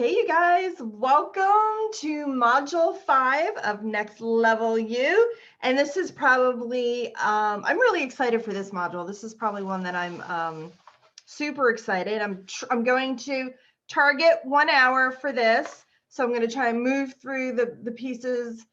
Hey, you guys, welcome to Module 5 of Next Level You. And this is probably, I'm really excited for this module. This is probably one that I'm super excited. I'm going to target 1 hour for this. So I'm going to try and move through the pieces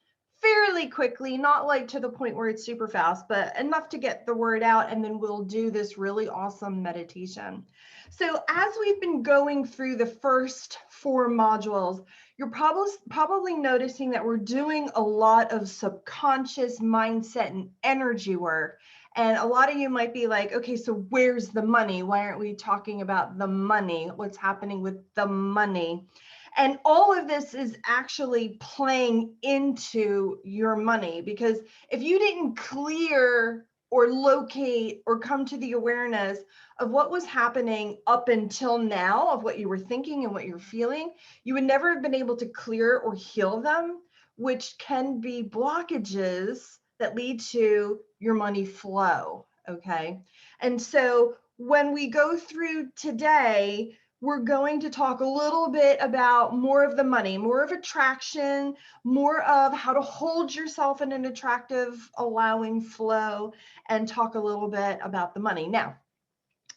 fairly quickly, not like to the point where it's super fast, but enough to get the word out. And then we'll do this really awesome meditation. So as we've been going through the first 4 modules, you're probably noticing that we're doing a lot of subconscious mindset and energy work. And a lot of you might be like, okay, so where's the money? Why aren't we talking about the money? What's happening with the money? And all of this is actually playing into your money, because if you didn't clear or locate or come to the awareness of what was happening up until now, of what you were thinking and what you're feeling, you would never have been able to clear or heal them, which can be blockages that lead to your money flow. Okay. And so when we go through today, we're going to talk a little bit about more of the money, more of attraction, more of how to hold yourself in an attractive, allowing flow, and talk a little bit about the money. Now,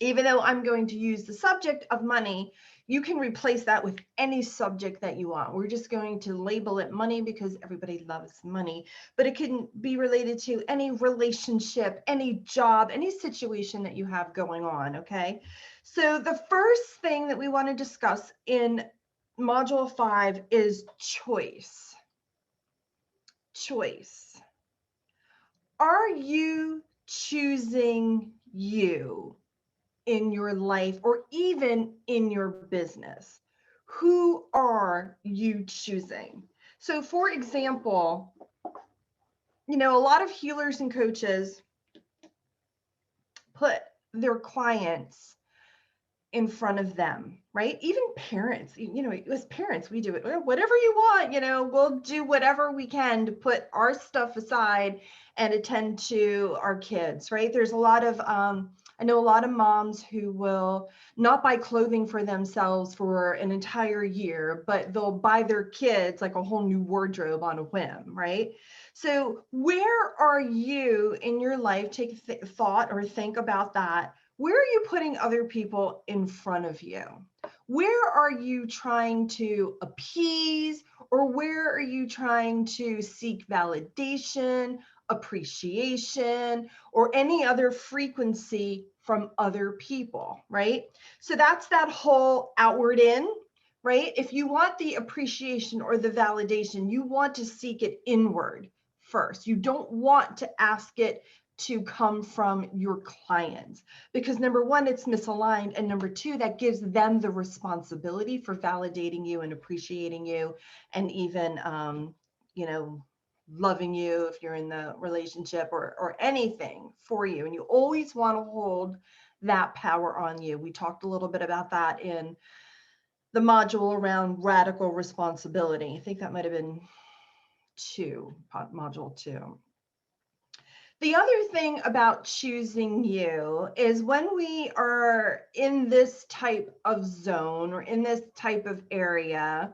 even though I'm going to use the subject of money, you can replace that with any subject that you want. We're just going to label it money because everybody loves money, but it can be related to any relationship, any job, any situation that you have going on, okay? So the first thing that we want to discuss in Module 5 is choice. Choice. Are you choosing you in your life or even in your business? Who are you choosing? So for example, a lot of healers and coaches put their clients in front of them, right? Even parents, as parents, we do it, whatever you want, we'll do whatever we can to put our stuff aside and attend to our kids, right? There's a lot of, I know a lot of moms who will not buy clothing for themselves for an entire year, but they'll buy their kids like a whole new wardrobe on a whim, right? So where are you in your life? Take thought or think about that. Where are you putting other people in front of you? Where are you trying to appease, or where are you trying to seek validation, appreciation, or any other frequency from other people, right? So that's that whole outward in, right? If you want the appreciation or the validation, you want to seek it inward first. You don't want to ask it to come from your clients, because number one, it's misaligned, and number two, that gives them the responsibility for validating you and appreciating you, and even loving you if you're in the relationship, or anything for you. And you always want to hold that power on you. We talked a little bit about that in the module around radical responsibility. I think that might have been module 2. The other thing about choosing you is when we are in this type of zone or in this type of area,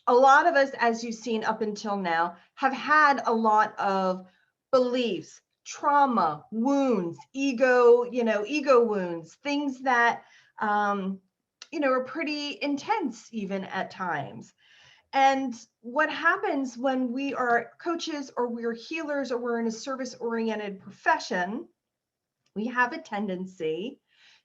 a lot of us, as you've seen up until now, have had a lot of beliefs, trauma, wounds, ego wounds, things that, are pretty intense even at times. And what happens when we are coaches or we're healers or we're in a service-oriented profession, we have a tendency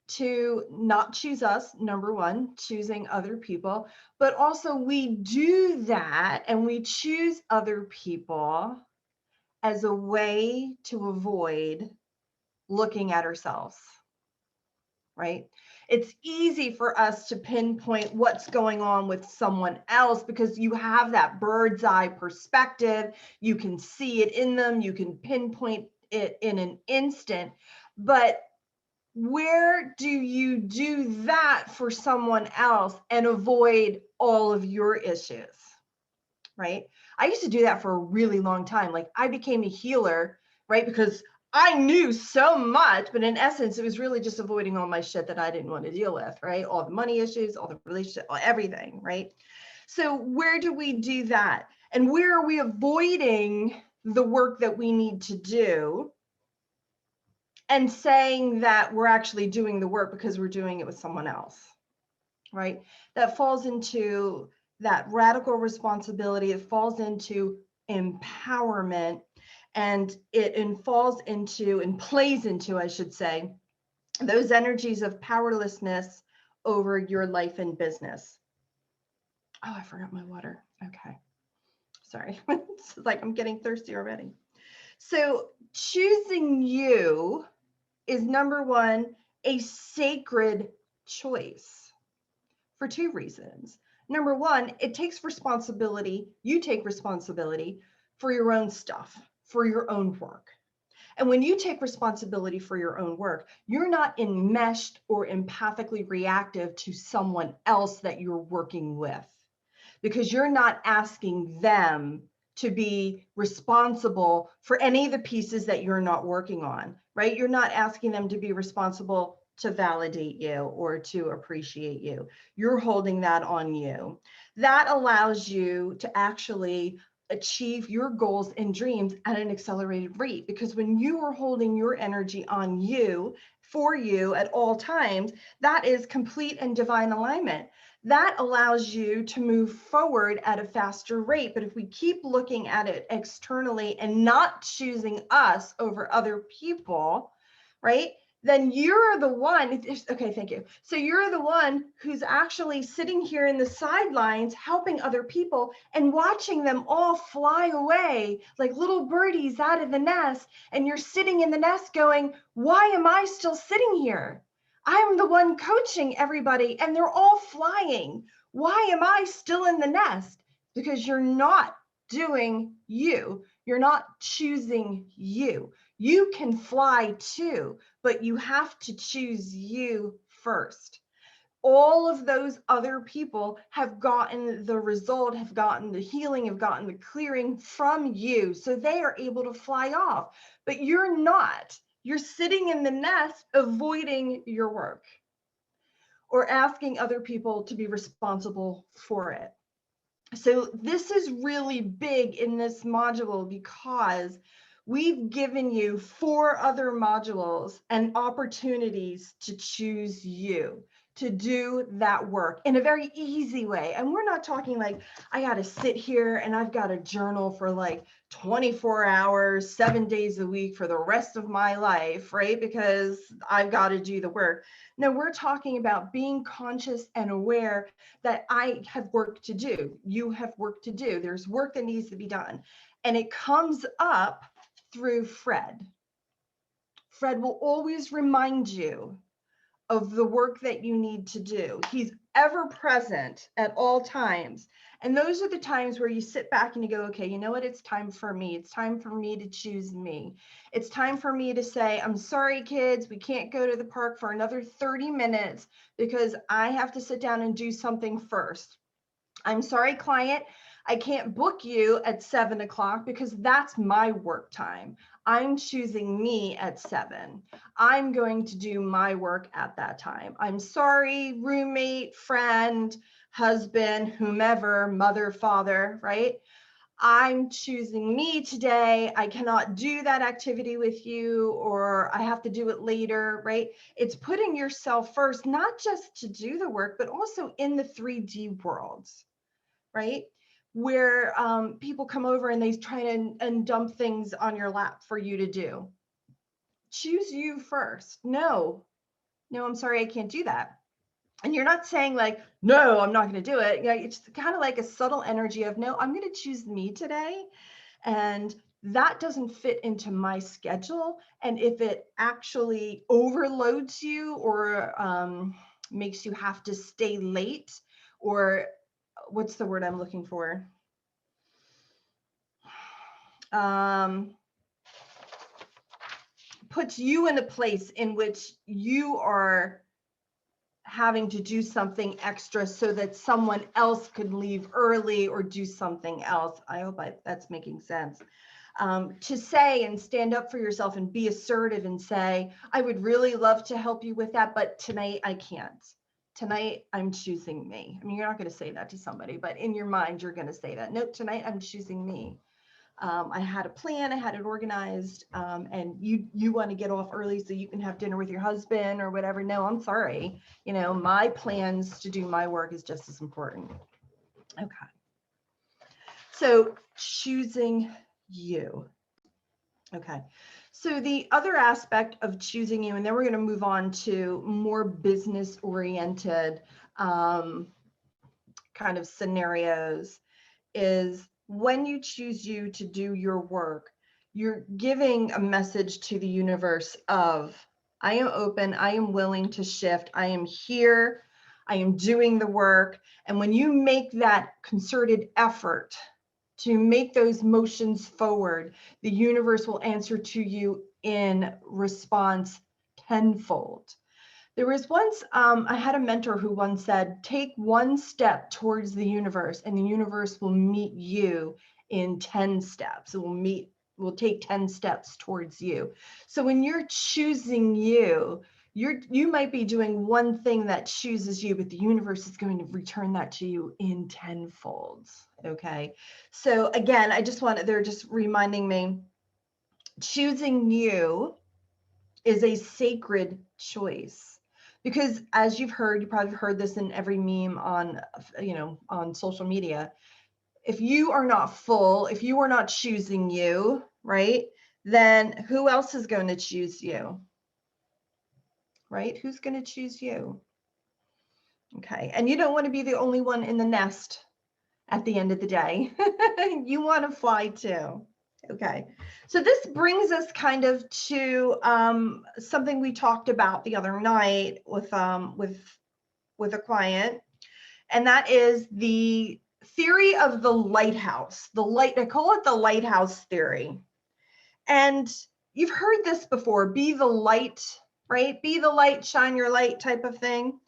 to not choose us, number one, choosing other people, but also we do that and we choose other people as a way to avoid looking at ourselves, right? It's easy for us to pinpoint what's going on with someone else because you have that bird's eye perspective. You can see it in them. You can pinpoint it in an instant. But where do you do that for someone else and avoid all of your issues, right? I used to do that for a really long time. Like, I became a healer, right? Because I knew so much, but in essence, it was really just avoiding all my shit that I didn't want to deal with, right? All the money issues, all the relationship, everything, right? So where do we do that? And where are we avoiding the work that we need to do and saying that we're actually doing the work because we're doing it with someone else, right? That falls into that radical responsibility. It falls into empowerment, and it falls into and plays into, I should say, those energies of powerlessness over your life and business. Oh, I forgot my water. Okay. Sorry. It's like I'm getting thirsty already. So choosing you is, number one, a sacred choice for two reasons. Number one, it takes responsibility. You take responsibility for your own stuff, for your own work. And when you take responsibility for your own work, you're not enmeshed or empathically reactive to someone else that you're working with, because you're not asking them to be responsible for any of the pieces that you're not working on, right? You're not asking them to be responsible to validate you or to appreciate you. You're holding that on you. That allows you to actually achieve your goals and dreams at an accelerated rate, because when you are holding your energy on you, for you at all times, that is complete and divine alignment. That allows you to move forward at a faster rate. But if we keep looking at it externally and not choosing us over other people, right, then you're the one, okay, thank you. So you're the one who's actually sitting here in the sidelines helping other people and watching them all fly away like little birdies out of the nest. And you're sitting in the nest going, why am I still sitting here? I'm the one coaching everybody and they're all flying. Why am I still in the nest? Because you're not doing you. You're not choosing you. You can fly too, but you have to choose you first. All of those other people have gotten the result, have gotten the healing, have gotten the clearing from you. So they are able to fly off, but you're not. You're sitting in the nest avoiding your work or asking other people to be responsible for it. So this is really big in this module because we've given you 4 other modules and opportunities to choose you, to do that work in a very easy way. And we're not talking like, I got to sit here and I've got to journal for like 24 hours, 7 days a week for the rest of my life, right? Because I've got to do the work. No, we're talking about being conscious and aware that I have work to do. You have work to do. There's work that needs to be done. And it comes up through Fred. Fred will always remind you of the work that you need to do. He's ever present at all times. And those are the times where you sit back and you go, okay, you know what? It's time for me. It's time for me to choose me. It's time for me to say, I'm sorry, kids, we can't go to the park for another 30 minutes because I have to sit down and do something first. I'm sorry, client, I can't book you at 7 o'clock because that's my work time. I'm choosing me at 7. I'm going to do my work at that time. I'm sorry, roommate, friend, husband, whomever, mother, father, right? I'm choosing me today. I cannot do that activity with you, or I have to do it later, right? It's putting yourself first, not just to do the work, but also in the 3D worlds, right? Where people come over and they try and dump things on your lap for you to do. Choose you first. No, I'm sorry, I can't do that. And you're not saying like, no, I'm not going to do it. Yeah, it's kind of like a subtle energy of, no, I'm going to choose me today. And that doesn't fit into my schedule. And if it actually overloads you or makes you have to stay late, or what's the word I'm looking for? Puts you in a place in which you are having to do something extra so that someone else could leave early or do something else. I hope that's making sense. To say and stand up for yourself and be assertive and say, I would really love to help you with that, but tonight I can't. tonight I'm choosing me. I mean, you're not going to say that to somebody, but in your mind, you're going to say that. Nope, tonight I'm choosing me. I had a plan, I had it organized, and you want to get off early so you can have dinner with your husband or whatever. No, I'm sorry. You know, my plans to do my work is just as important. Okay. So choosing you. Okay. So the other aspect of choosing you, and then we're going to move on to more business oriented kind of scenarios, is when you choose you to do your work, you're giving a message to the universe of, I am open, I am willing to shift, I am here, I am doing the work. And when you make that concerted effort to make those motions forward, the universe will answer to you in response tenfold. There was once, I had a mentor who once said, take one step towards the universe and the universe will meet you in 10 steps. It will take 10 steps towards you. So when you're choosing you, you might be doing one thing that chooses you, but the universe is going to return that to you in tenfolds. Okay. So again, they're just reminding me, choosing you is a sacred choice. Because as you probably heard this in every meme on, on social media. If you are not full, if you are not choosing you, right, then who else is going to choose you? Right? Who's going to choose you? Okay. And you don't want to be the only one in the nest at the end of the day. You want to fly too. Okay, so this brings us kind of to something we talked about the other night with a client, and that is the theory of the lighthouse. I call it the lighthouse theory. And you've heard this before, be the light, right? Be the light, shine your light type of thing.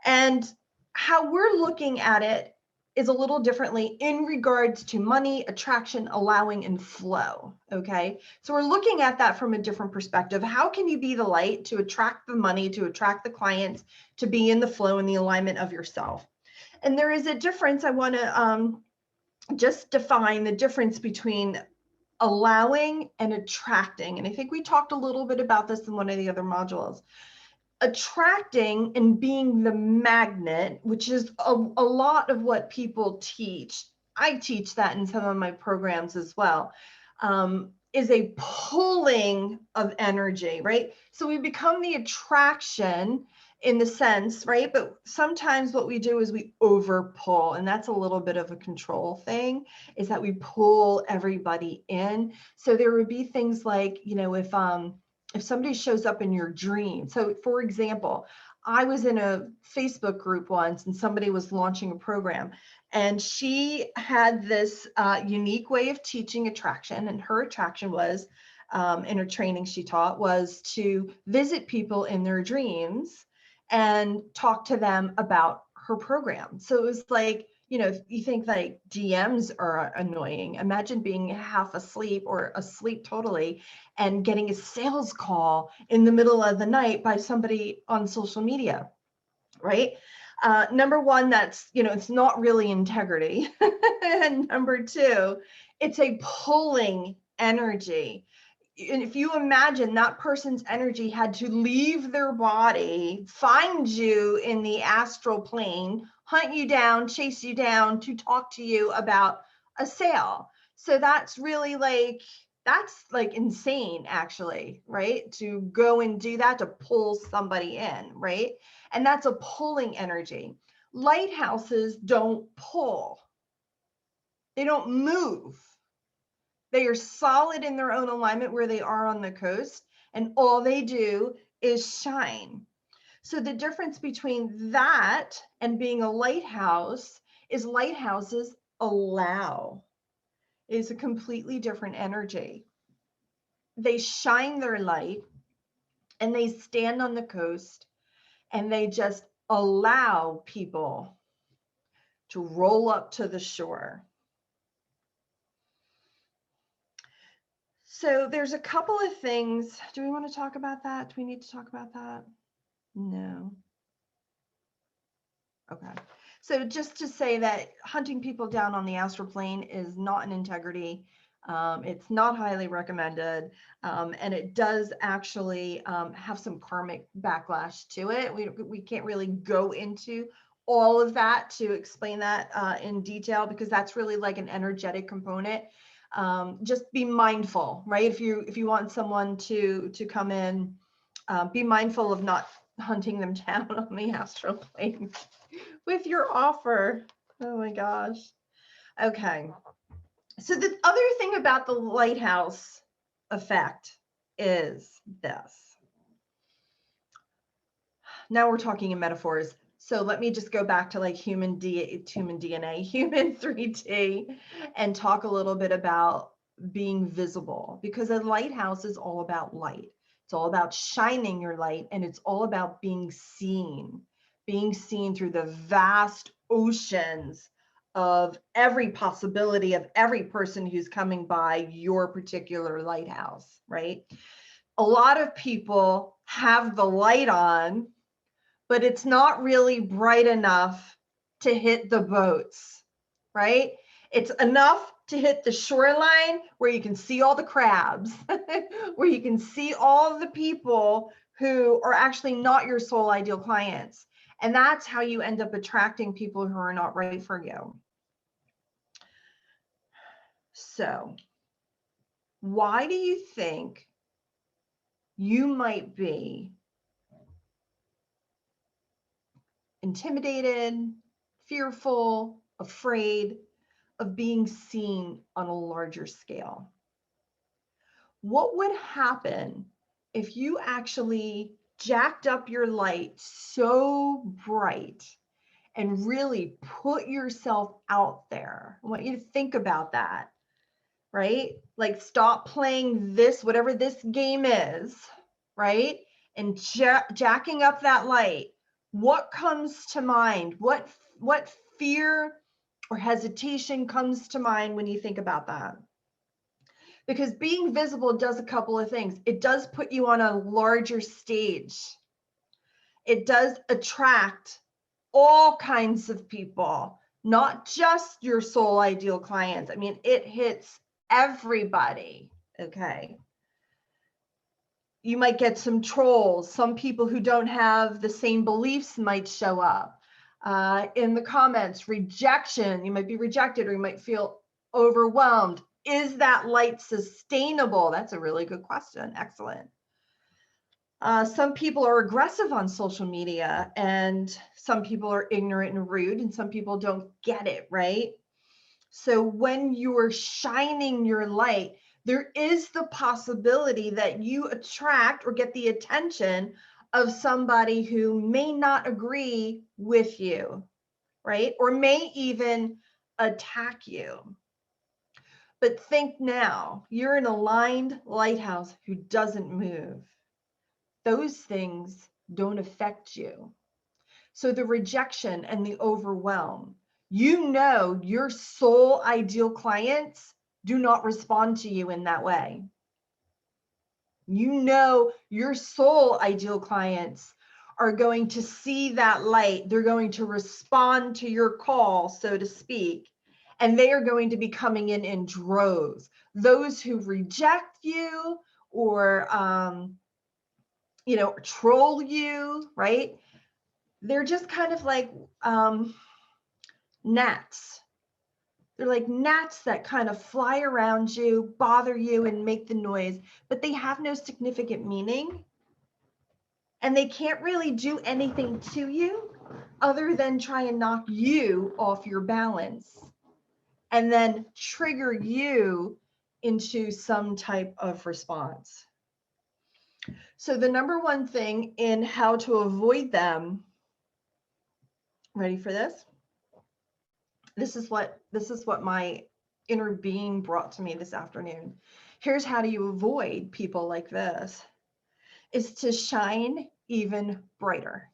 And how we're looking at it is a little differently in regards to money, attraction, allowing, and flow. Okay. So we're looking at that from a different perspective. How can you be the light to attract the money, to attract the clients, to be in the flow and the alignment of yourself? And there is a difference. I want to just define the difference between allowing and attracting. And I think we talked a little bit about this in one of the other modules. Attracting and being the magnet, which is a lot of what people teach. I teach that in some of my programs as well, is a pulling of energy, right? So we become the attraction in the sense, right? But sometimes what we do is we over pull, and that's a little bit of a control thing, is that we pull everybody in. So there would be things like, if somebody shows up in your dream. So for example, I was in a Facebook group once and somebody was launching a program, and she had this unique way of teaching attraction. And her attraction was, in her training she taught, was to visit people in their dreams and talk to them about her program. So it was like, if you think like DMs are annoying, imagine being half asleep or asleep totally and getting a sales call in the middle of the night by somebody on social media, right? Number one, that's, it's not really integrity. And number two, it's a pulling energy. And if you imagine that person's energy had to leave their body, find you in the astral plane, hunt you down, chase you down to talk to you about a sale. So that's like insane, actually, right? To go and do that, to pull somebody in, right? And that's a pulling energy. Lighthouses don't pull. They don't move. They are solid in their own alignment where they are on the coast, and all they do is shine. So the difference between that and being a lighthouse is lighthouses allow. It is a completely different energy. They shine their light and they stand on the coast and they just allow people to roll up to the shore. So there's a couple of things. Do we want to talk about that? Do we need to talk about that? No. Okay. So just to say that hunting people down on the astral plane is not an integrity. It's not highly recommended. And it does actually have some karmic backlash to it. We can't really go into all of that to explain that in detail, because that's really like an energetic component. Just be mindful, right? If you want someone to come in, be mindful of not hunting them down on the astral plane with your offer. Oh my gosh. Okay. So the other thing about the lighthouse effect is this. Now we're talking in metaphors. So let me just go back to like human DNA, human 3D, and talk a little bit about being visible, because a lighthouse is all about light. It's all about shining your light, and it's all about being seen through the vast oceans of every possibility of every person who's coming by your particular lighthouse, right? A lot of people have the light on, but it's not really bright enough to hit the boats, right? It's enough to hit the shoreline where you can see all the crabs, where you can see all the people who are actually not your soul ideal clients. And that's how you end up attracting people who are not right for you. So, why do you think you might be intimidated, fearful, afraid of being seen on a larger scale? What would happen if you actually jacked up your light so bright and really put yourself out there? I want you to think about that, right? Like, stop playing this, whatever this game is, right? And jacking up that light. What comes to mind? What fear or hesitation comes to mind when you think about that? Because being visible does a couple of things. It does put you on a larger stage. It does attract all kinds of people, not just your soul ideal clients. I mean, it hits everybody. Okay. You might get some trolls. Some people who don't have the same beliefs might show up. In the comments, rejection. You might be rejected, or you might feel overwhelmed. Is that light sustainable? That's a really good question. Excellent. Some people are aggressive on social media, and some people are ignorant and rude, and some people don't get it, right? So when you're shining your light, there is the possibility that you attract or get the attention of somebody who may not agree with you, right? Or may even attack you. But think now, you're an aligned lighthouse who doesn't move. Those things don't affect you. So the rejection and the overwhelm, you know, your soul ideal clients do not respond to you in that way. You know, your soul ideal clients are going to see that light. They're going to respond to your call, so to speak, and they are going to be coming in droves. Those who reject you or, troll you, right? They're just kind of like gnats. They're like gnats that kind of fly around you, bother you, and make the noise, but they have no significant meaning. And they can't really do anything to you other than try and knock you off your balance and then trigger you into some type of response. So the number one thing in how to avoid them, ready for this? This is what my inner being brought to me this afternoon. Here's how do you avoid people like this, is to shine even brighter.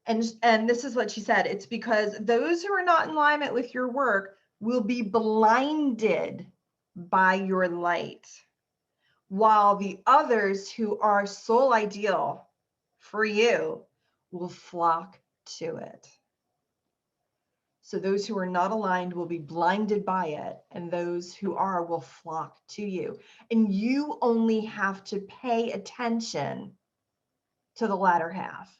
And this is what she said. It's because those who are not in alignment with your work will be blinded by your light, while the others who are soul ideal for you will flock to it. So those who are not aligned will be blinded by it, and those who are will flock to you. And you only have to pay attention to the latter half.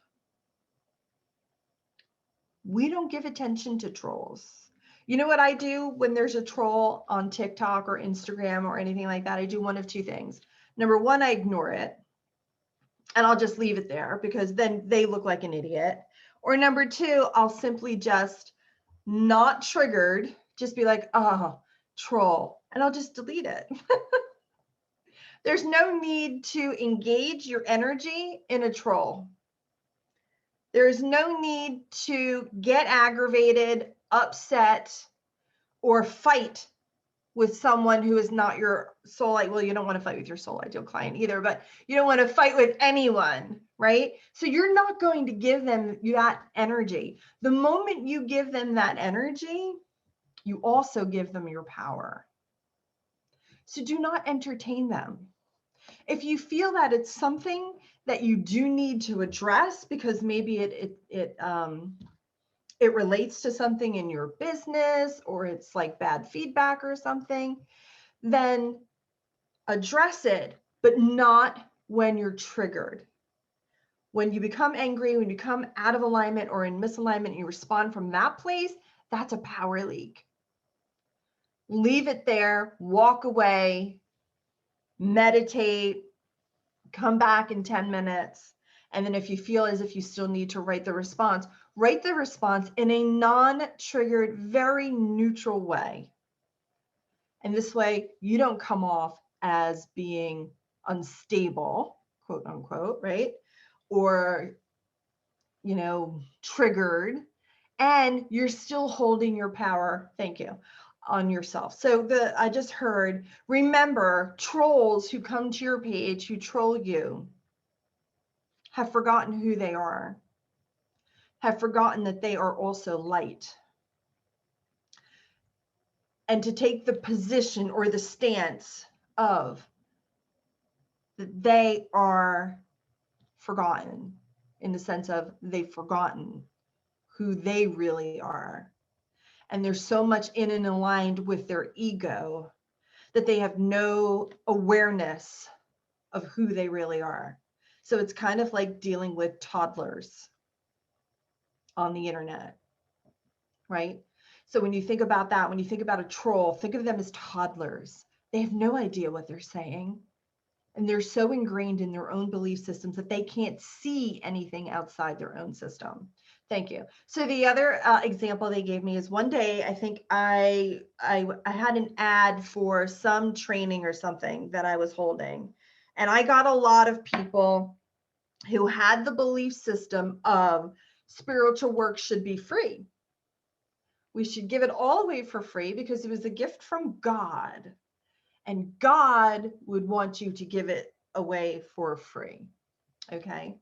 We don't give attention to trolls. You know what I do when there's a troll on TikTok or Instagram or anything like that? I do one of two things. Number one, I ignore it and I'll just leave it there because then they look like an idiot. Or number two, I'll simply just not triggered, just be like, oh, troll, and I'll just delete it. There's no need to engage your energy in a troll. There's no need to get aggravated, upset, or fight with someone who is not your soul. Well, you don't want to fight with your soul ideal client either, but you don't want to fight with anyone, right? So you're not going to give them that energy. The moment you give them that energy, you also give them your power. So do not entertain them. If you feel that it's something that you do need to address because maybe it relates to something in your business or it's like bad feedback or something, then address it, but not when you're triggered. When you become angry, when you come out of alignment or in misalignment, and you respond from that place, that's a power leak. Leave it there, walk away, meditate, come back in 10 minutes. And then if you feel as if you still need to write the response in a non-triggered, very neutral way. And this way you don't come off as being unstable, quote unquote, right? Or, triggered, and you're still holding your power. Thank you. On yourself. So I just heard, remember, trolls who come to your page, who troll you, have forgotten who they are, have forgotten that they are also light. And to take the position or the stance of that they are forgotten, in the sense of they've forgotten who they really are. And they're so much in and aligned with their ego that they have no awareness of who they really are. So it's kind of like dealing with toddlers on the internet, right? So when you think about that, when you think about a troll, think of them as toddlers. They have no idea what they're saying. And they're so ingrained in their own belief systems that they can't see anything outside their own system. Thank you. So the other example they gave me is one day, I think I had an ad for some training or something that I was holding. And I got a lot of people who had the belief system of spiritual work should be free. We should give it all away for free because it was a gift from God. And God would want you to give it away for free. Okay.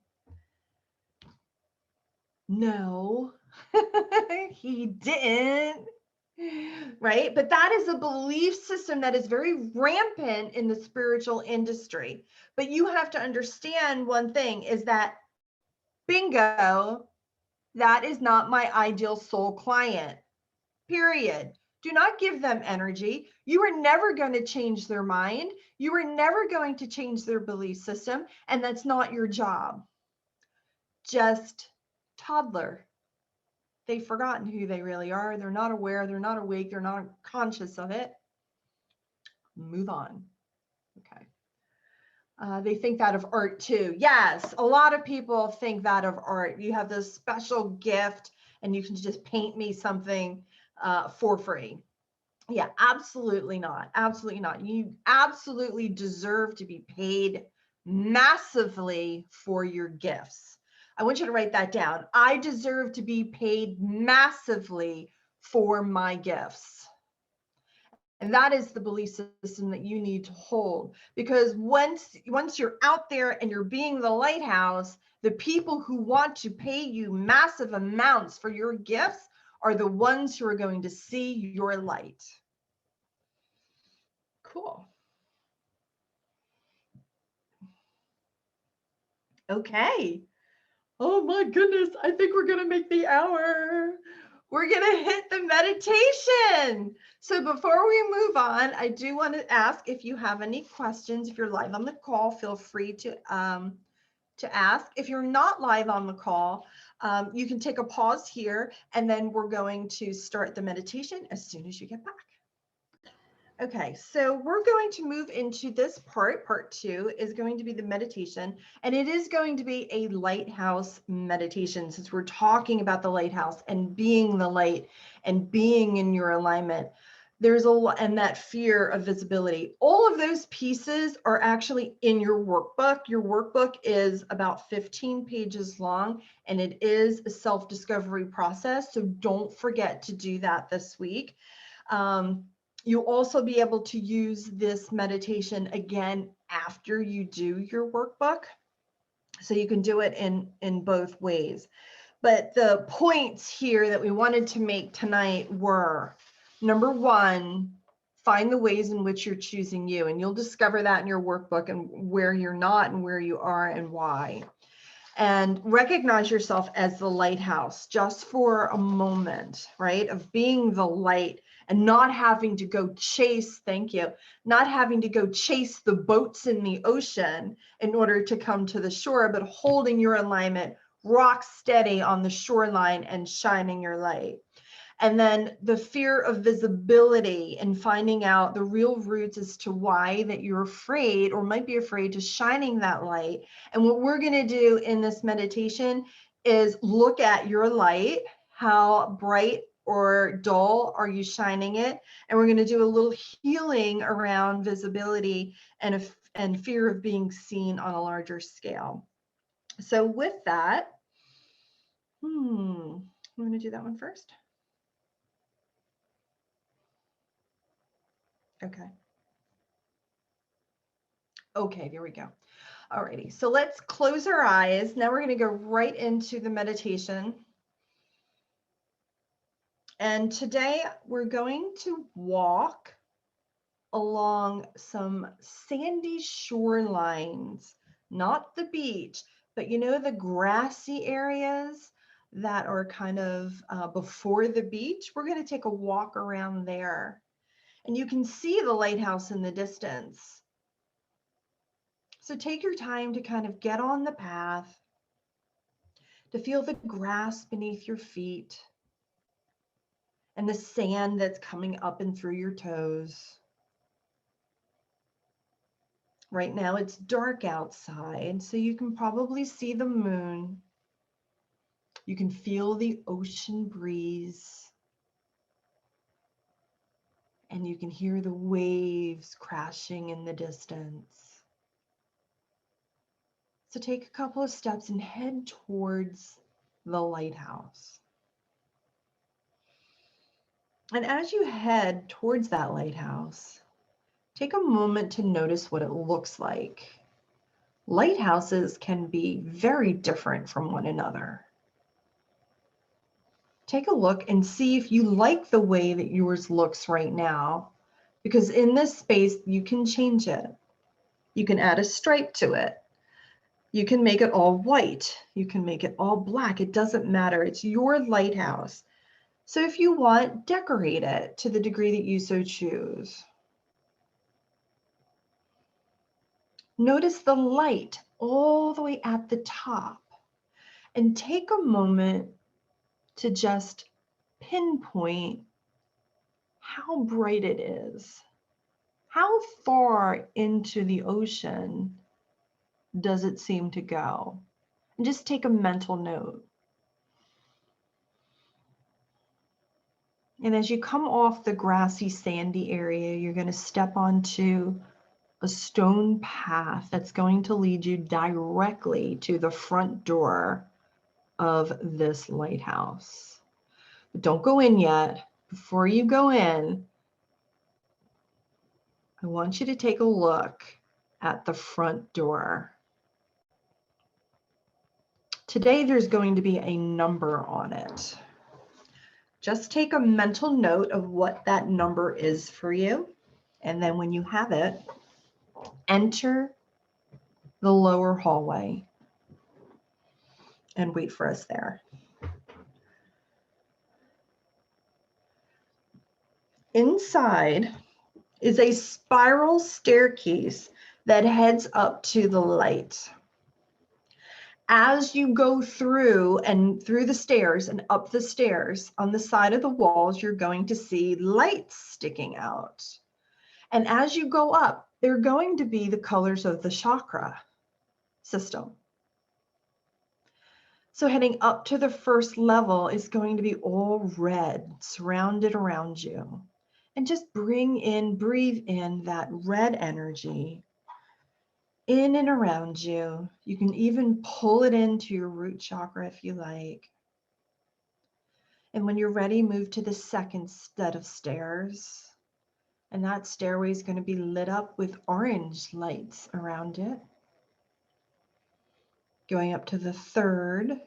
No, he didn't. Right. But that is a belief system that is very rampant in the spiritual industry. But you have to understand one thing is that, bingo, that is not my ideal soul client, period. Do not give them energy. You are never going to change their mind. You are never going to change their belief system. And that's not your job. Just toddler. They've forgotten who they really are. They're not aware. They're not awake. They're not conscious of it. Move on. Okay. They think that of art too. Yes, a lot of people think that of art. You have this special gift and you can just paint me something for free. Yeah, absolutely not. Absolutely not. You absolutely deserve to be paid massively for your gifts. I want you to write that down. I deserve to be paid massively for my gifts. And that is the belief system that you need to hold, because once you're out there and you're being the lighthouse, the people who want to pay you massive amounts for your gifts are the ones who are going to see your light. Cool. Okay. Oh my goodness, I think we're gonna make the hour. We're gonna hit the meditation. So before we move on, I do want to ask if you have any questions. If you're live on the call, feel free to ask. If you're not live on the call, you can take a pause here, and then we're going to start the meditation as soon as you get back. Okay, so we're going to move into this part. Part 2 is going to be the meditation, and it is going to be a lighthouse meditation, since we're talking about the lighthouse and being the light and being in your alignment. There's a lot, and that fear of visibility. All of those pieces are actually in your workbook. Your workbook is about 15 pages long, and it is a self-discovery process. So don't forget to do that this week. You'll also be able to use this meditation again after you do your workbook. So you can do it in both ways. But the points here that we wanted to make tonight were, number one, find the ways in which you're choosing you. And you'll discover that in your workbook, and where you're not and where you are and why. And recognize yourself as the lighthouse just for a moment, right? Of being the light and not having to go chase, thank you, not having to go chase the boats in the ocean in order to come to the shore, but holding your alignment, rock steady on the shoreline and shining your light. And then the fear of visibility and finding out the real roots as to why that you're afraid or might be afraid to shining that light. And what we're going to do in this meditation is look at your light. How bright or dull are you shining it? And we're going to do a little healing around visibility and fear of being seen on a larger scale. So with that, I'm going to do that one first. Okay. Okay, there we go. Alrighty, so let's close our eyes. Now we're going to go right into the meditation. And today we're going to walk along some sandy shorelines, not the beach, but you know, the grassy areas that are kind of before the beach. We're going to take a walk around there. And you can see the lighthouse in the distance. So take your time to kind of get on the path, to feel the grass beneath your feet and the sand that's coming up and through your toes. Right now it's dark outside, so you can probably see the moon. You can feel the ocean breeze, and you can hear the waves crashing in the distance. So take a couple of steps and head towards the lighthouse. And as you head towards that lighthouse, take a moment to notice what it looks like. Lighthouses can be very different from one another. Take a look and see if you like the way that yours looks right now, because in this space, you can change it. You can add a stripe to it. You can make it all white. You can make it all black. It doesn't matter. It's your lighthouse. So if you want, decorate it to the degree that you so choose. Notice the light all the way at the top, and take a moment to just pinpoint how bright it is. How far into the ocean does it seem to go? And just take a mental note. And as you come off the grassy, sandy area, you're going to step onto a stone path that's going to lead you directly to the front door of this lighthouse. But don't go in yet. Before you go in, I want you to take a look at the front door. Today, there's going to be a number on it. Just take a mental note of what that number is for you. And then when you have it, enter the lower hallway. and wait for us there. Inside is a spiral staircase that heads up to the light. As you go through the stairs and up the stairs, on the side of the walls, you're going to see lights sticking out. And as you go up, they're going to be the colors of the chakra system. So heading up to the first level is going to be all red, surrounded around you. And just breathe in that red energy in and around you. You can even pull it into your root chakra if you like. And when you're ready, move to the second set of stairs. And that stairway is going to be lit up with orange lights around it. Going up to the third,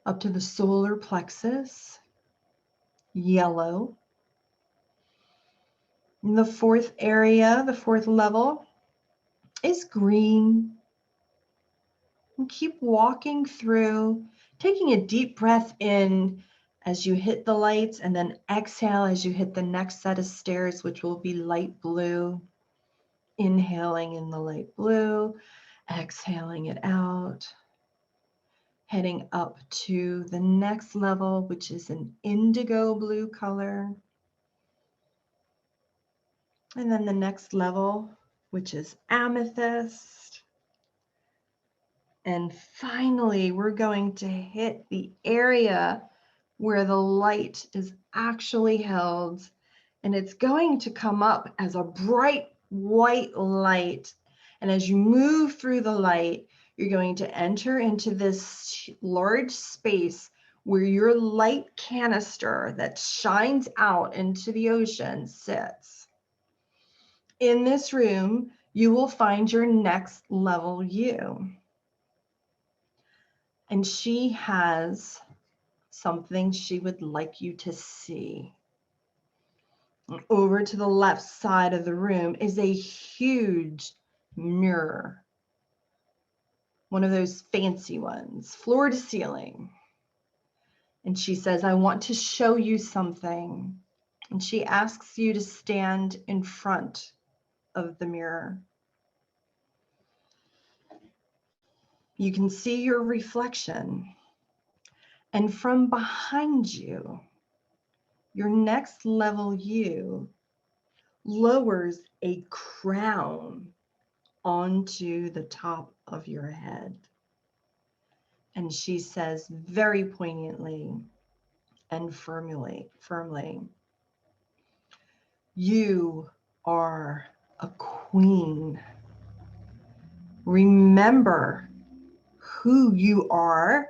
up to the solar plexus, yellow. And the fourth area, the fourth level, is green. And keep walking through, taking a deep breath in as you hit the lights, and then exhale as you hit the next set of stairs, which will be light blue. Inhaling in the light blue, exhaling it out. Heading up to the next level, which is an indigo blue color. And then the next level, which is amethyst. And finally, we're going to hit the area where the light is actually held. And it's going to come up as a bright white light. And as you move through the light, you're going to enter into this large space where your light canister that shines out into the ocean sits. In this room, you will find your next level you. And she has something she would like you to see. Over to the left side of the room is a huge mirror. One of those fancy ones, floor to ceiling. And she says, I want to show you something. And she asks you to stand in front of the mirror. You can see your reflection. And from behind you, your next level you lowers a crown onto the top of your head. And she says very poignantly and firmly, you are a queen. Remember who you are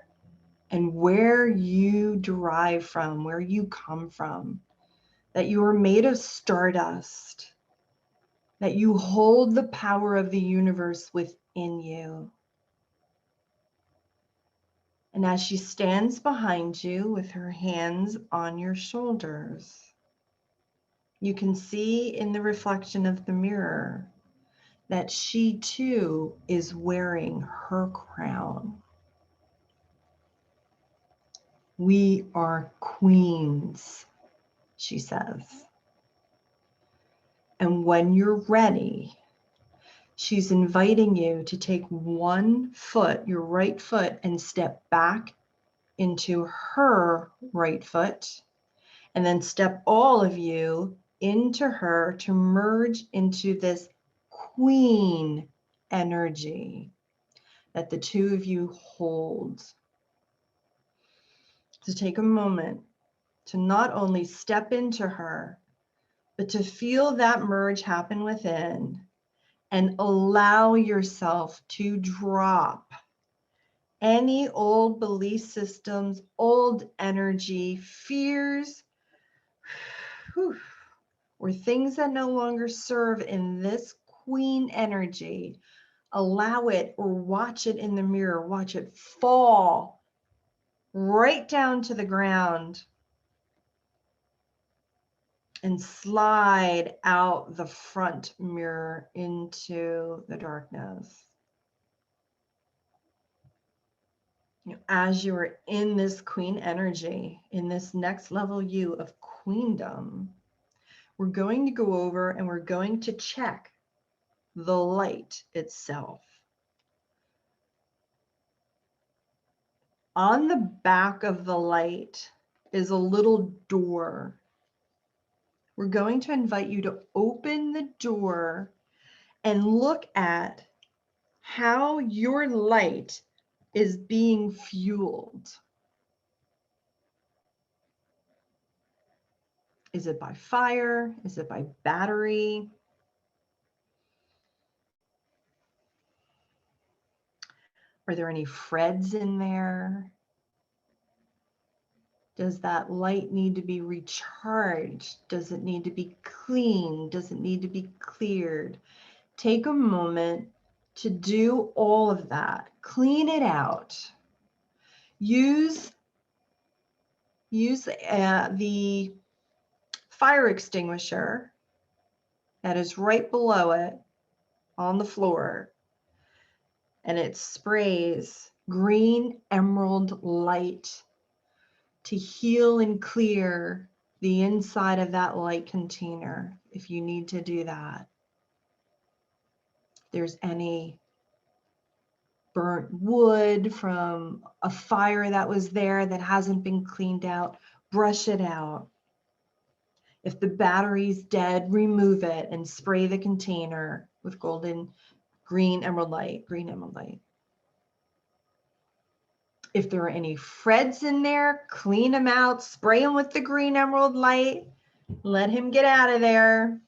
and where you derive from, where you come from, that you are made of stardust, that you hold the power of the universe within you. And as she stands behind you with her hands on your shoulders, you can see in the reflection of the mirror that she too is wearing her crown. We are queens, she says. And when you're ready, she's inviting you to take one foot, your right foot, and step back into her right foot, and then step all of you into her to merge into this queen energy that the two of you hold. To take a moment to not only step into her, but to feel that merge happen within and allow yourself to drop any old belief systems, old energy, fears, or things that no longer serve in this queen energy. Allow it or watch it in the mirror, watch it fall right down to the ground and slide out the front mirror into the darkness. As you are in this queen energy, in this next level you of queendom, we're going to go over and we're going to check the light itself. On the back of the light is a little door. We're going to invite you to open the door and look at how your light is being fueled. Is it by fire? Is it by battery? Are there any Freds in there? Does that light need to be recharged? Does it need to be cleaned? Does it need to be cleared? Take a moment to do all of that. Clean it out. Use the fire extinguisher that is right below it on the floor, and it sprays green emerald light to heal and clear the inside of that light container if you need to do that. If there's any burnt wood from a fire that was there that hasn't been cleaned out, brush it out. If the battery's dead, remove it and spray the container with green emerald light. If there are any Freds in there, clean them out, spray them with the green emerald light, let him get out of there.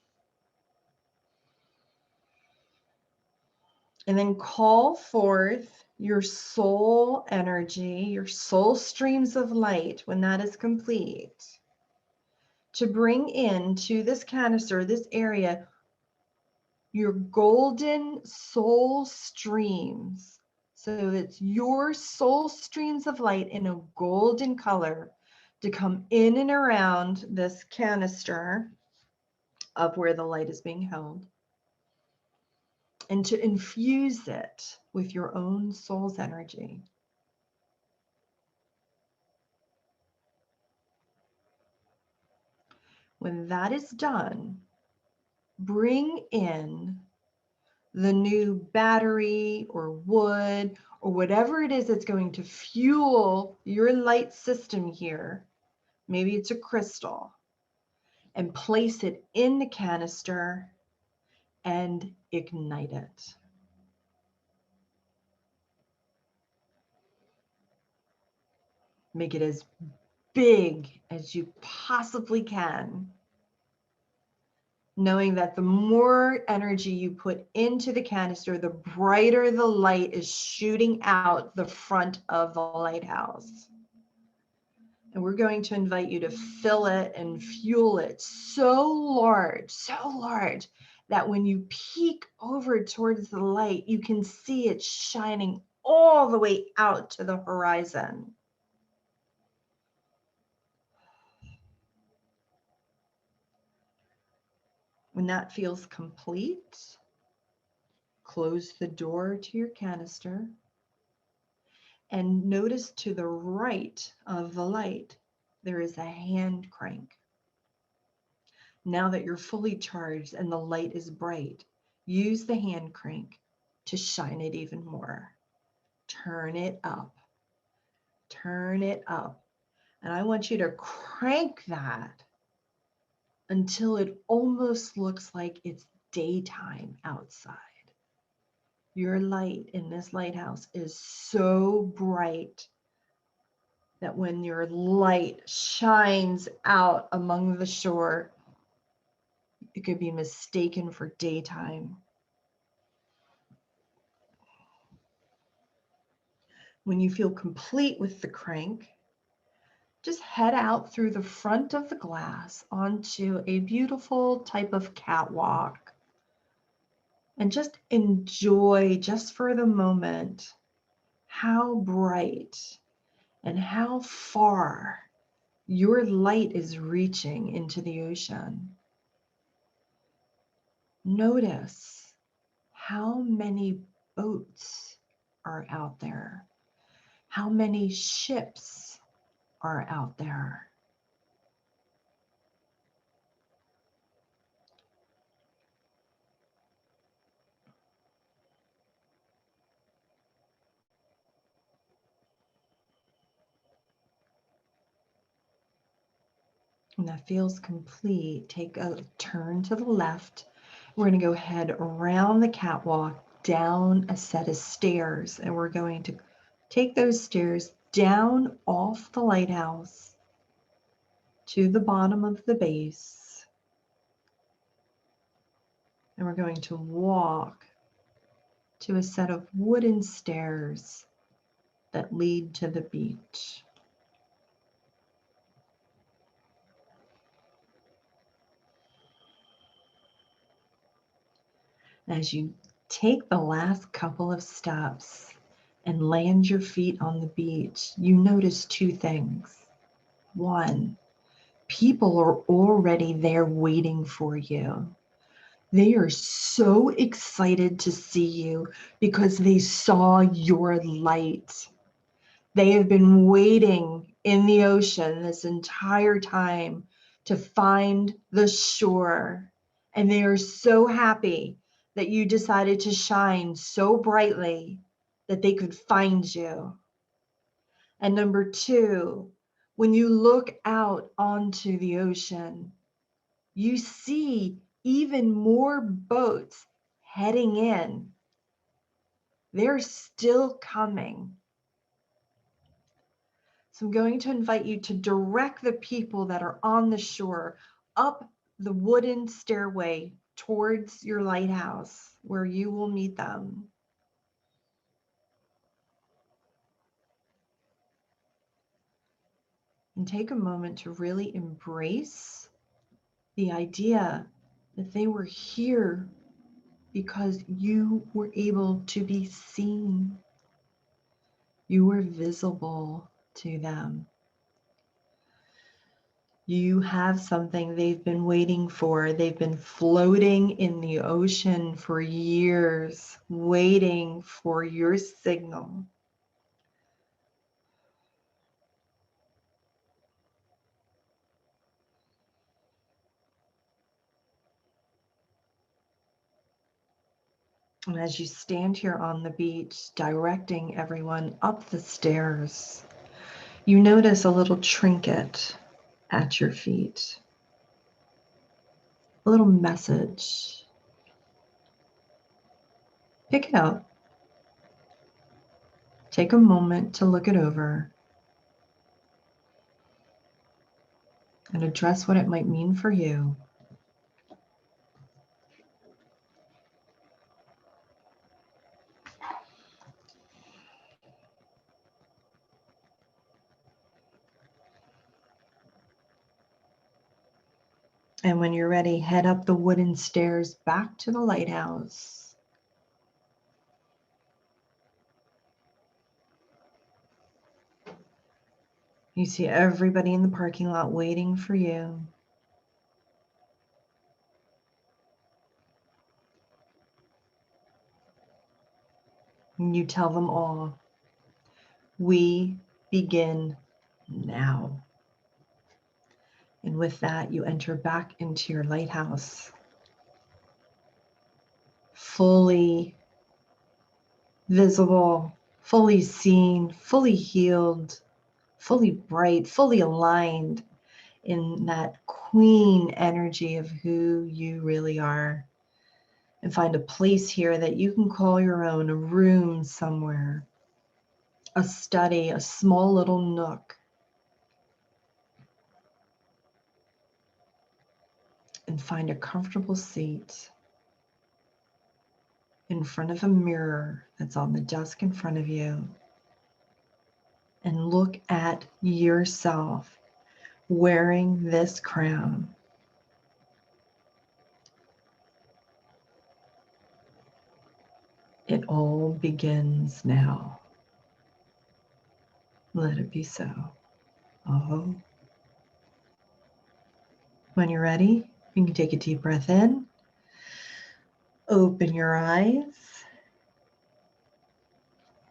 And then call forth your soul energy, your soul streams of light when that is complete, to bring into this canister, this area, your golden soul streams. So it's your soul streams of light in a golden color to come in and around this canister of where the light is being held, and to infuse it with your own soul's energy. When that is done, bring in the new battery or wood or whatever it is that's going to fuel your light system here. Maybe it's a crystal, and place it in the canister and ignite it. Make it as big as you possibly can, knowing that the more energy you put into the canister, the brighter the light is shooting out the front of the lighthouse. And we're going to invite you to fill it and fuel it so large, that when you peek over towards the light, you can see it shining all the way out to the horizon. When that feels complete, close the door to your canister and notice to the right of the light, there is a hand crank. Now that you're fully charged and the light is bright, use the hand crank to shine it even more. Turn it up. Turn it up. And I want you to crank that until it almost looks like it's daytime outside. Your light in this lighthouse is so bright that when your light shines out among the shore, it could be mistaken for daytime. When you feel complete with the crank, just head out through the front of the glass onto a beautiful type of catwalk and just enjoy, just for the moment, how bright and how far your light is reaching into the ocean. Notice how many boats are out there, How many ships are out there? When that feels complete, take a turn to the left. We're going to go ahead around the catwalk, down a set of stairs, and we're going to take those stairs down off the lighthouse to the bottom of the base. And we're going to walk to a set of wooden stairs that lead to the beach. As you take the last couple of steps and land your feet on the beach, you notice two things. One, people are already there waiting for you. They are so excited to see you because they saw your light. They have been waiting in the ocean this entire time to find the shore. And they are so happy that you decided to shine so brightly that they could find you. And number two, when you look out onto the ocean, you see even more boats heading in. They're still coming. So I'm going to invite you to direct the people that are on the shore up the wooden stairway towards your lighthouse where you will meet them. And take a moment to really embrace the idea that they were here because you were able to be seen. You were visible to them. You have something they've been waiting for. They've been floating in the ocean for years, waiting for your signal. And as you stand here on the beach, directing everyone up the stairs, you notice a little trinket at your feet, a little message. Pick it up. Take a moment to look it over and address what it might mean for you. And when you're ready, head up the wooden stairs back to the lighthouse. You see everybody in the parking lot waiting for you. And you tell them all, we begin now. And with that, you enter back into your lighthouse, fully visible, fully seen, fully healed, fully bright, fully aligned in that queen energy of who you really are. And find a place here that you can call your own, a room somewhere, a study, a small little nook. And find a comfortable seat in front of a mirror that's on the desk in front of you. And look at yourself wearing this crown. It all begins now. Let it be so. Oh. When you're ready, you can take a deep breath in. Open your eyes.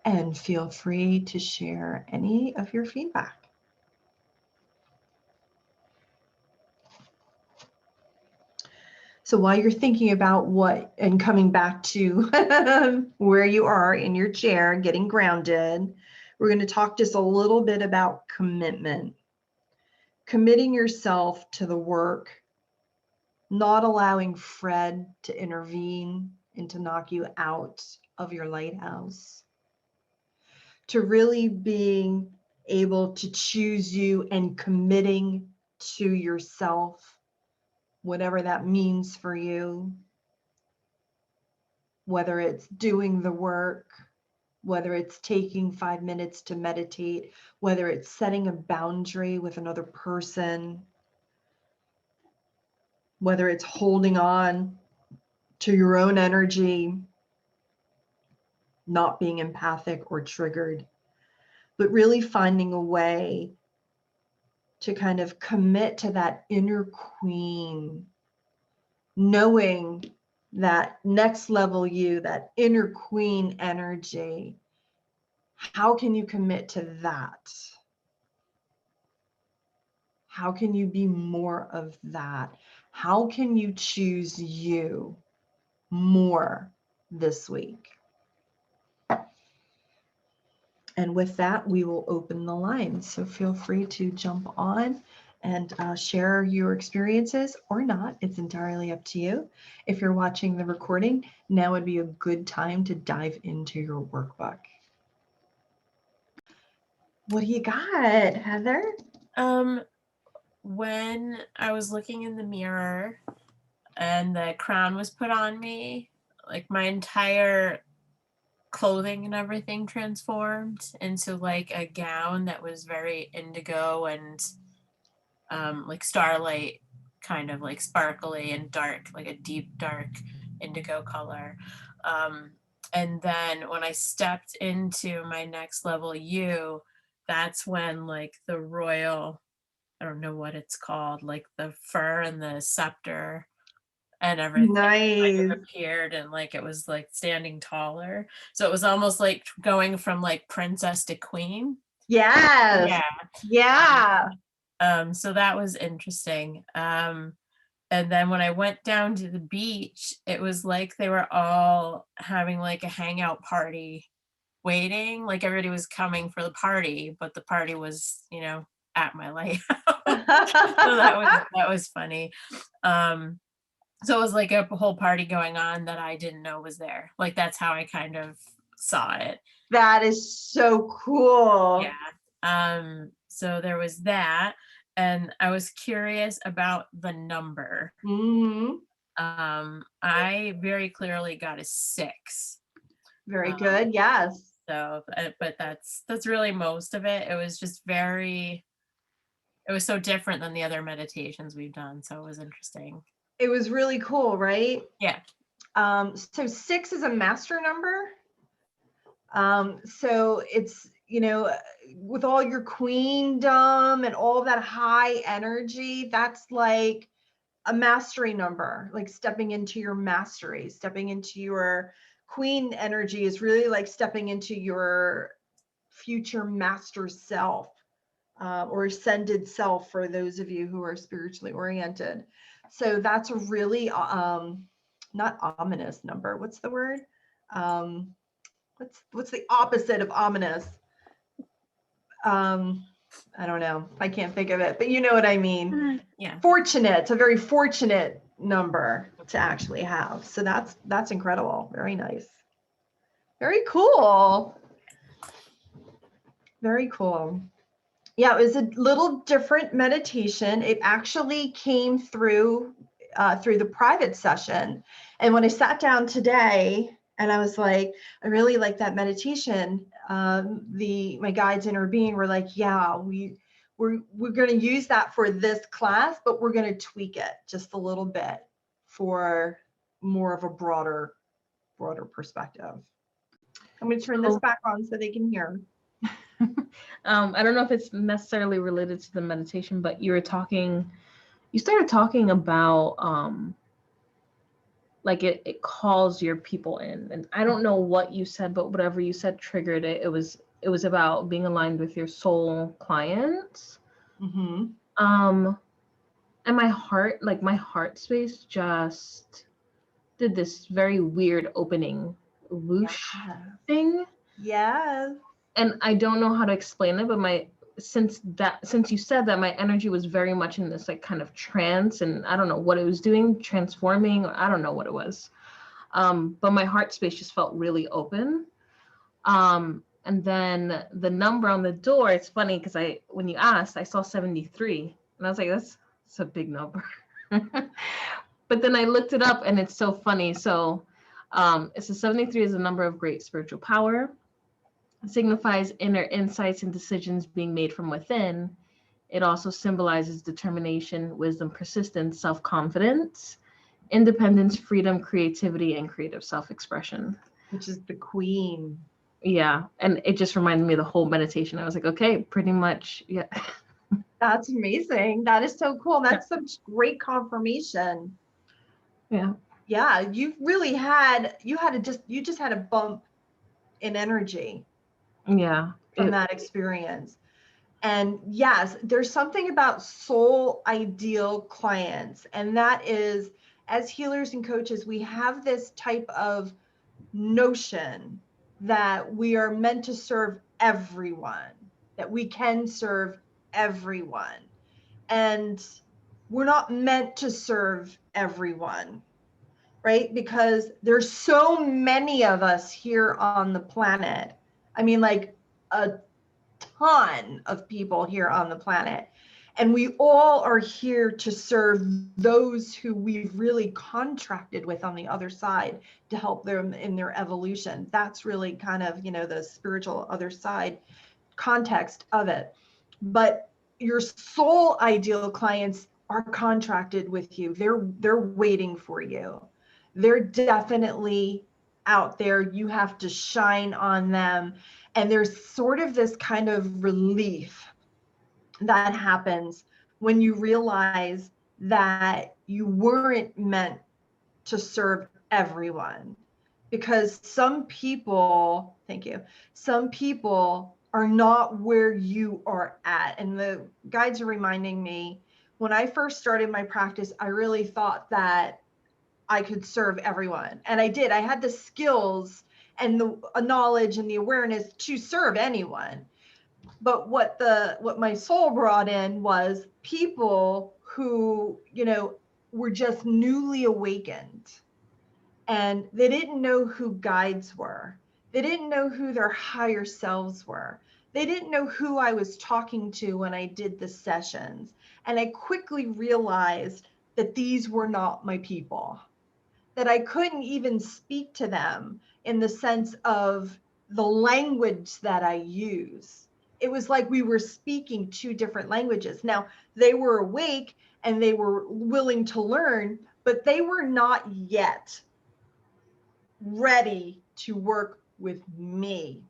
and feel free to share any of your feedback. So while you're thinking about what and coming back to where you are in your chair, getting grounded, we're going to talk just a little bit about commitment. Committing yourself to the work, not allowing Fred to intervene and to knock you out of your lighthouse, to really being able to choose you and committing to yourself, whatever that means for you, whether it's doing the work, whether it's taking 5 minutes to meditate, whether it's setting a boundary with another person, whether it's holding on to your own energy, not being empathic or triggered, but really finding a way to kind of commit to that inner queen, knowing that next level you, that inner queen energy. How can you commit to that? How can you be more of that? How can you choose you more this week? And with that, we will open the line. So feel free to jump on and share your experiences or not. It's entirely up to you. If you're watching the recording, now would be a good time to dive into your workbook. What do you got, Heather? When I was looking in the mirror and the crown was put on me, like my entire clothing and everything transformed into like a gown that was very indigo and like starlight, kind of like sparkly and dark, like a deep dark indigo color. And then when I stepped into my next level you, that's when like the royal, I don't know what it's called, like the fur and the scepter and everything kind Nice. of appeared, and like it was like standing taller. So it was almost like going from like princess to queen. Yes. Yeah. Yeah. So that was interesting. And then when I went down to the beach, it was like they were all having like a hangout party waiting, like everybody was coming for the party, but the party was, you know, at my lighthouse. So that was funny. So it was like a whole party going on that I didn't know was there. Like that's how I kind of saw it. That is so cool. Yeah. So there was that, and I was curious about the number. Mm-hmm. I very clearly got a 6. Very good. Yes. So, but that's really most of it. It was just very, it was so different than the other meditations we've done. So it was interesting. It was really cool, right? Yeah. So 6 is a master number. So it's, you know, with all your queendom and all that high energy, that's like a mastery number, like stepping into your mastery, stepping into your queen energy is really like stepping into your future master self, or ascended self for those of you who are spiritually oriented. So that's a really not ominous number. What's the word? What's the opposite of ominous? I don't know. I can't think of it, but you know what I mean. Yeah. Fortunate. It's a very fortunate number to actually have. So that's incredible. Very nice. Very cool. Very cool. Yeah, it was a little different meditation. It actually came through the private session. And when I sat down today and I was like, I really like that meditation, my guides inner being were like, yeah, we're going to use that for this class, but we're going to tweak it just a little bit for more of a broader perspective. I'm going to turn this back on so they can hear. I don't know if it's necessarily related to the meditation, but you started talking about like it calls your people in. And I don't know what you said, but whatever you said triggered it. It was about being aligned with your soul clients. Mm-hmm. And my heart space just did this very weird opening whoosh Yeah. thing. Yes. And I don't know how to explain it, but since you said that, my energy was very much in this like kind of trance, and I don't know what it was doing, transforming, or I don't know what it was. But my heart space just felt really open. And then the number on the door, it's funny because when you asked, I saw 73, and I was like, that's a big number. But then I looked it up, and it's so funny. So it's a 73 is a number of great spiritual power. It signifies inner insights and decisions being made from within. It also symbolizes determination, wisdom, persistence, self-confidence, independence, freedom, creativity, and creative self-expression. Which is the queen. Yeah. And it just reminded me of the whole meditation. I was like, okay, pretty much. Yeah. That's amazing. That is so cool. That's such great confirmation. Yeah. Yeah, you just had a bump in energy Yeah. from that experience. And yes, there's something about soul ideal clients. And that is, as healers and coaches, we have this type of notion that we are meant to serve everyone, that we can serve everyone. And we're not meant to serve everyone, right? Because there's so many of us here on the planet. I mean, like a ton of people here on the planet. And we all are here to serve those who we've really contracted with on the other side to help them in their evolution. That's really kind of, the spiritual other side context of it. But your soul ideal clients are contracted with you. They're waiting for you. They're definitely out there. You have to shine on them. And there's sort of this kind of relief that happens when you realize that you weren't meant to serve everyone. Because thank you, some people are not where you are at. And the guides are reminding me, when I first started my practice, I really thought that I could serve everyone. And I did. I had the skills and the knowledge and the awareness to serve anyone. But what my soul brought in was people who, were just newly awakened, and they didn't know who guides were. They didn't know who their higher selves were. They didn't know who I was talking to when I did the sessions. And I quickly realized that these were not my people, that I couldn't even speak to them in the sense of the language that I use. It was like we were speaking two different languages. Now, they were awake and they were willing to learn, but they were not yet ready to work with me.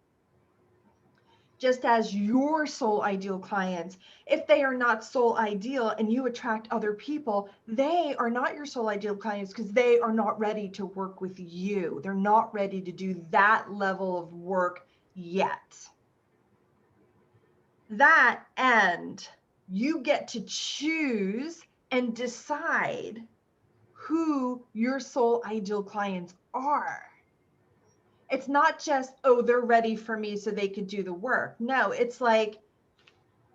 Just as your soul ideal clients, if they are not soul ideal and you attract other people, they are not your soul ideal clients because they are not ready to work with you. They're not ready to do that level of work yet. That end, you get to choose and decide who your soul ideal clients are. It's not just, oh, they're ready for me so they could do the work. No, it's like,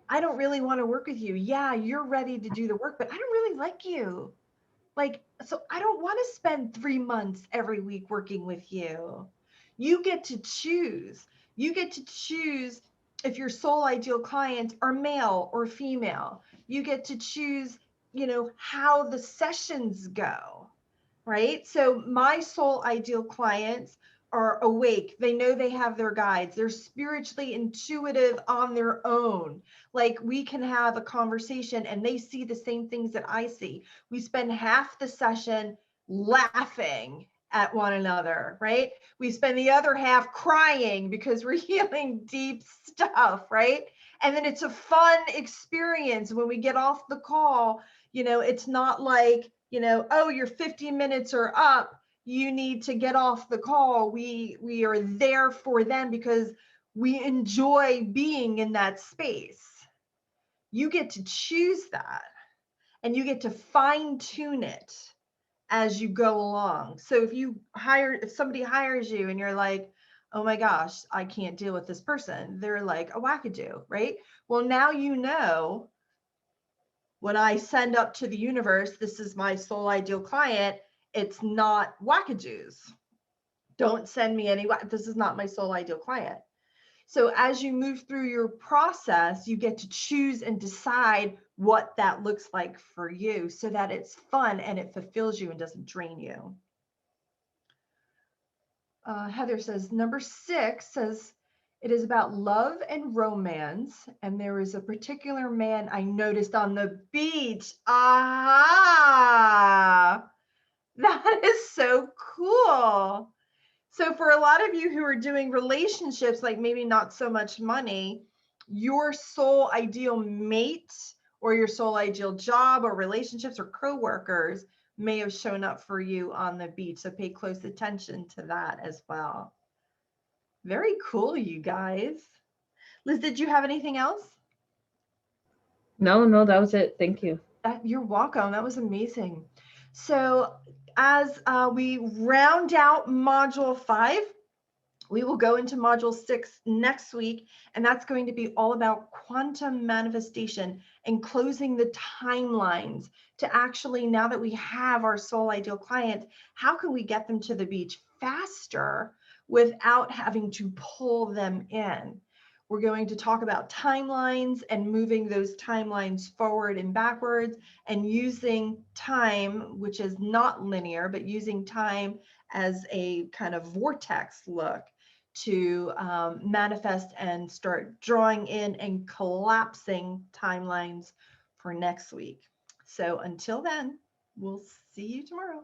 I don't really want to work with you. Yeah, you're ready to do the work, but I don't really like you. Like, so I don't want to spend 3 months every week working with you. You get to choose. You get to choose if your soul ideal clients are male or female. You get to choose, how the sessions go, right? So my soul ideal clients are awake. They know they have their guides. They're spiritually intuitive on their own. Like, we can have a conversation and they see the same things that I see. We spend half the session laughing at one another, right? We spend the other half crying because we're healing deep stuff, right? And then it's a fun experience when we get off the call. It's not like, oh, your 50 minutes are up. you need to get off the call. We are there for them because we enjoy being in that space. You get to choose that, and you get to fine tune it as you go along. So if somebody hires you and you're like, oh my gosh, I can't deal with this person, they're like a wackadoo, right? Well, now you know, when I send up to the universe, this is my soul ideal client, it's not wackadoos. Don't send me any, this is not my soul ideal client. So as you move through your process, you get to choose and decide what that looks like for you so that it's fun and it fulfills you and doesn't drain you. Heather says, number 6 says, it is about love and romance. And there is a particular man I noticed on the beach. Ah, that is so cool. So for a lot of you who are doing relationships, like maybe not so much money, your soul ideal mate or your soul ideal job or relationships or coworkers may have shown up for you on the beach. So pay close attention to that as well. Very cool, you guys. Liz, did you have anything else? No, that was it. Thank you. You're welcome. That was amazing. So as we round out module 5, we will go into module 6 next week, and that's going to be all about quantum manifestation and closing the timelines to actually, now that we have our soul ideal client, how can we get them to the beach faster without having to pull them in? We're going to talk about timelines and moving those timelines forward and backwards, and using time, which is not linear, but using time as a kind of vortex look to manifest and start drawing in and collapsing timelines for next week. So until then, we'll see you tomorrow.